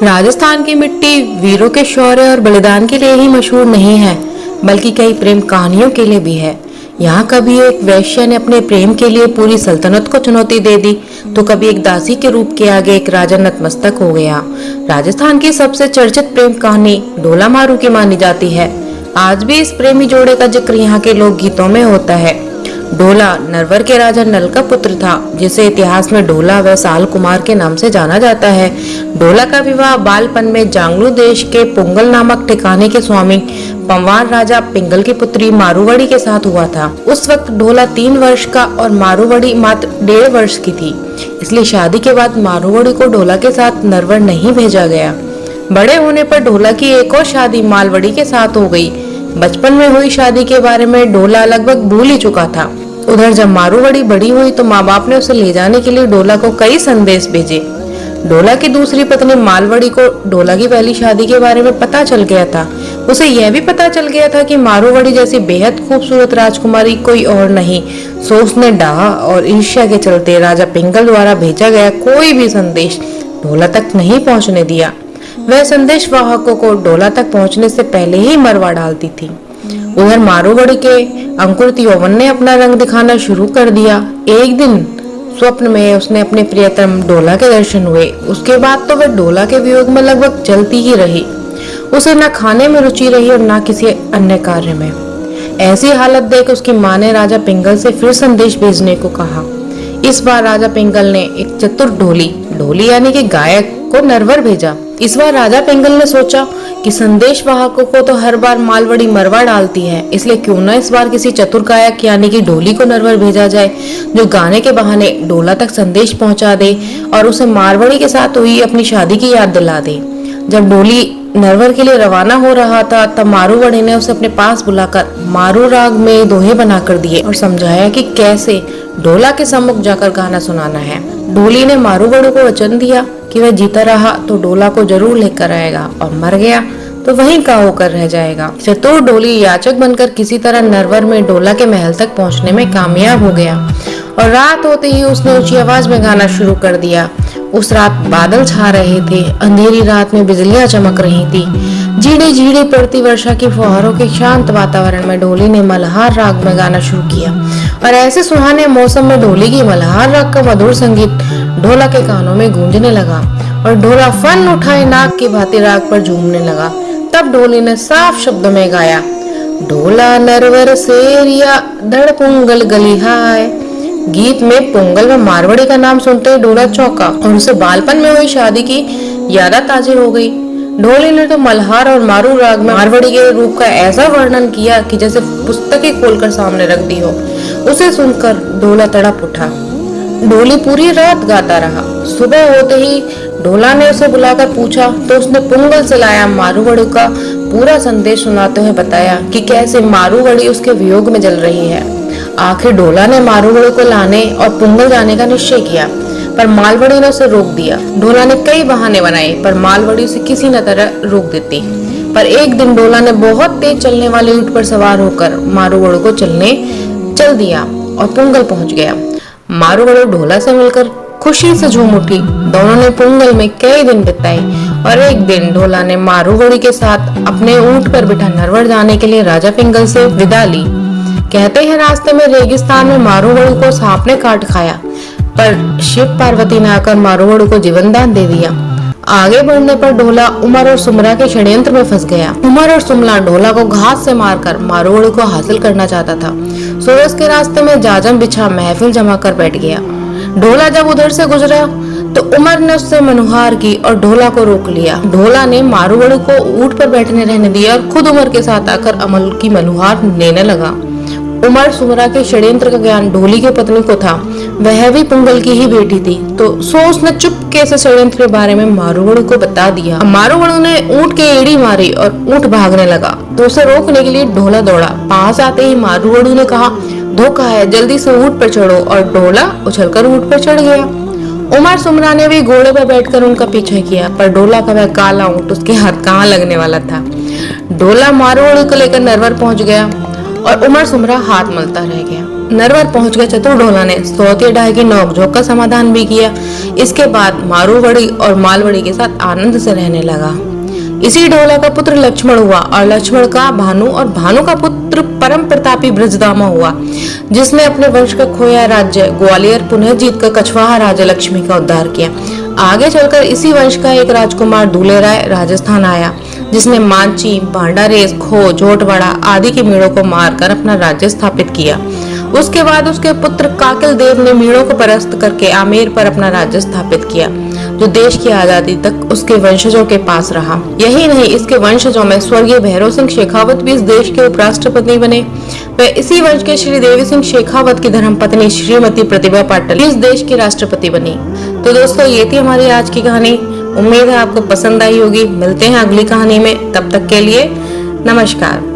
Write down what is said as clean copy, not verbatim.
राजस्थान की मिट्टी वीरों के शौर्य और बलिदान के लिए ही मशहूर नहीं है, बल्कि कई प्रेम कहानियों के लिए भी है। यहाँ कभी एक वैश्य ने अपने प्रेम के लिए पूरी सल्तनत को चुनौती दे दी, तो कभी एक दासी के रूप के आगे एक राजा नतमस्तक हो गया। राजस्थान की सबसे चर्चित प्रेम कहानी ढोला मारू की मानी जाती है। आज भी इस प्रेमी जोड़े का जिक्र यहाँ के लोक गीतों में होता है। ढोला नरवर के राजा नल का पुत्र था, जिसे इतिहास में ढोला व साल कुमार के नाम से जाना जाता है। ढोला का विवाह बालपन में जांगलू देश के पुंगल नामक ठिकाने के स्वामी पंवार राजा पिंगल की पुत्री मारूवड़ी के साथ हुआ था। उस वक्त ढोला 3 वर्ष का और मारूवड़ी मात्र 1.5 वर्ष की थी, इसलिए शादी के बाद मारूवड़ी को ढोला के साथ नरवर नहीं भेजा गया। बड़े होने पर ढोला की एक और शादी मालवड़ी के साथ हो गई। बचपन में हुई शादी के बारे में ढोला लगभग भूल ही चुका था। उधर जब मारूवड़ी बड़ी हुई तो माँ बाप ने उसे ले जाने के लिए ढोला को कई संदेश भेजे। ढोला की दूसरी पत्नी मालवड़ी को ढोला की पहली शादी के बारे में पता चल गया था। उसे यह भी पता चल गया था कि मारूवड़ी जैसी बेहद खूबसूरत राजकुमारी कोई और नहीं। सो उसने डाह और ईर्ष्या के चलते राजा पिंगल द्वारा भेजा गया कोई भी संदेश ढोला तक नहीं पहुँचने दिया। वह संदेश वाहकों को ढोला तक पहुँचने से पहले ही मरवा डालती थी। उधर मारूवड़ी के अंकुरित यौवन ने अपना रंग दिखाना शुरू कर दिया। एक दिन स्वप्न में उसने अपने प्रियतम ढोला के दर्शन हुए। उसके बाद तो वह ढोला के वियोग में लगभग जलती ही रही। उसे न खाने में रुचि रही और न किसी अन्य कार्य में। ऐसी हालत देख उसकी माँ ने राजा पिंगल से फिर संदेश भेजने को कहा। इस बार राजा पिंगल ने एक चतुर ढोली यानी कि गायक को नरवर भेजा। इस बार राजा पिंगल ने सोचा कि संदेश वाहकों को तो हर बार मालवड़ी मरवा डालती है, इसलिए क्यों न इस बार किसी चतुर गायक यानी कि ढोली को नरवर भेजा जाए, जो गाने के बहाने ढोला तक संदेश पहुंचा दे और उसे मारवड़ी के साथ हुई अपनी शादी की याद दिला दे। जब ढोली नरवर के लिए रवाना हो रहा था, तब मारूवड़ी ने उसे अपने पास बुलाकर मारू राग में दोहे बनाकर दिए और समझाया कि कैसे ढोला के सम्मुख जाकर गाना सुनाना है। ढोली ने मारूवड़ी को वचन दिया कि वह जीता रहा तो ढोला को जरूर लेकर आएगा, और मर गया तो वहीं का होकर रह जाएगा। चतुर ढोली याचक बनकर किसी तरह नरवर में ढोला के महल तक पहुंचने में कामयाब हो गया, और रात होते ही उसने ऊंची आवाज में गाना शुरू कर दिया। उस रात बादल छा रहे थे, अंधेरी रात में बिजलियां चमक रही थी। झीड़ी झीड़ी पड़ती वर्षा की फुहारों के शांत वातावरण में ढोली ने मल्हार राग में गाना शुरू किया, और ऐसे सुहाने मौसम में ढोली की मल्हार राग का मधुर संगीत ढोला के कानों में गूंजने लगा, और ढोला फन उठाए नाक की भांति राग पर झूमने लगा। तब ढोली ने साफ शब्दों में गाया, ढोला नरवर सेरिया धड़ पुंगल गलिहाय। गीत में पुंगल व मारवड़ी का नाम सुनते ही ढोला चौंका और उसे बालपन में हुई शादी की याद ताज़ा हो गई। ढोली ने तो मल्हार और मारू राग में मारवड़ी के रूप का ऐसा वर्णन किया कि जैसे पुस्तक ही खोलकर सामने रख दी हो। उसे सुनकर ढोला तड़प उठा। ढोली पूरी रात गाता रहा। सुबह होते ही ढोला ने उसे बुलाकर पूछा तो उसने पुंगल से लाया मारूवड़ी का पूरा संदेश सुनाते हुए बताया कि कैसे मारूवड़ी उसके वियोग में जल रही है। आखिर ढोला ने मारूवड़ी को लाने और पुंगल जाने का निश्चय किया, पर मालवड़ी ने उसे रोक दिया। ढोला ने कई बहाने बनाए, पर मालवड़ी उसे किसी न तरह रोक देती। पर एक दिन ढोला ने बहुत तेज चलने वाले ऊंट पर सवार होकर मारूवड़ी को चल दिया और पुंगल पहुंच गया। मारूवड़ी ढोला से मिलकर खुशी से झूम उठी। दोनों ने पुंगल में कई दिन बिताए, और एक दिन ढोला ने मारूवड़ी के साथ अपने ऊंट पर बिठा नरवर जाने के लिए राजा पिंगल से विदा ली। कहते हैं रास्ते में रेगिस्तान में मारूवड़ी को सांप ने काट खाया, पर शिव पार्वती ने आकर मारूवड़ी को जीवन दान दे दिया। आगे बढ़ने पर ढोला उमर और सुमरा के षड्यंत्र में फंस गया। उमर और सुमरा ढोला को घात से मारकर मारूवड़ी को हासिल करना चाहता था। सूरज के रास्ते में जाजम बिछा महफिल जमा कर बैठ गया। ढोला जब उधर से गुजरा तो उमर ने उससे मनुहार की और ढोला को रोक लिया। ढोला ने मारूवड़ी को ऊंट पर बैठने रहने दिया और खुद उमर के साथ आकर अमल की मनुहार लेने लगा। उमर सुमरा के षड्यंत्र का ज्ञान ढोली की पत्नी को था। वह भी पुंगल की ही बेटी थी, तो उसने चुपके से षड्यंत्र के बारे में मारूवड़ी को बता दिया। मारूवड़ी ने ऊंट के एड़ी मारी और ऊंट भागने लगा, तो उसे रोकने के लिए ढोला दौड़ा। पास आते ही मारूवड़ी ने कहा, धोखा है, जल्दी से ऊंट पर चढ़ो, और ढोला उछलकर ऊंट पर चढ़ गया। उमर सुमरा ने भी घोड़े पर बैठकर उनका पीछा किया, पर ढोला का वह काला ऊंट उसके हाथ कहाँ लगने वाला था। ढोला मारूवड़ी को लेकर नरवर पहुंच गया और उमर सुमरा हाथ मलता रह गया। नरवर पहुंच गए चतुर ने सौते डाय की नोकझोंक का समाधान भी किया। इसके बाद मारूवड़ी और मालवड़ी के साथ आनंद से रहने लगा। इसी ढोला का पुत्र लक्ष्मण हुआ और लक्ष्मण का भानु और भानु का पुत्र परम प्रतापी ब्रजदामा हुआ, जिसने अपने वंश का खोया राज्य ग्वालियर पुनः जीतकर कछवाहा राजा लक्ष्मी का उद्धार किया। आगे चलकर इसी वंश का एक राजकुमार दूल्हे राय राजस्थान आया, जिसने मांची, भांडारेस, खो, झोटवाड़ा आदि के मीणों को मारकर अपना राज्य स्थापित किया। उसके बाद उसके पुत्र काकिल देव ने मीणों को परास्त करके आमेर पर अपना राज्य स्थापित किया, जो देश की आजादी तक उसके वंशजों के पास रहा। यही नहीं, इसके वंशजों में स्वर्गीय भैरव सिंह शेखावत भी इस देश के उपराष्ट्रपति बने। वे इसी वंश के श्री देवी सिंह शेखावत की धर्मपत्नी श्रीमती प्रतिभा पाटिल इस देश की राष्ट्रपति बनी। तो दोस्तों, ये थी हमारी आज की कहानी। उम्मीद है आपको पसंद आई होगी। मिलते हैं अगली कहानी में, तब तक के लिए नमस्कार।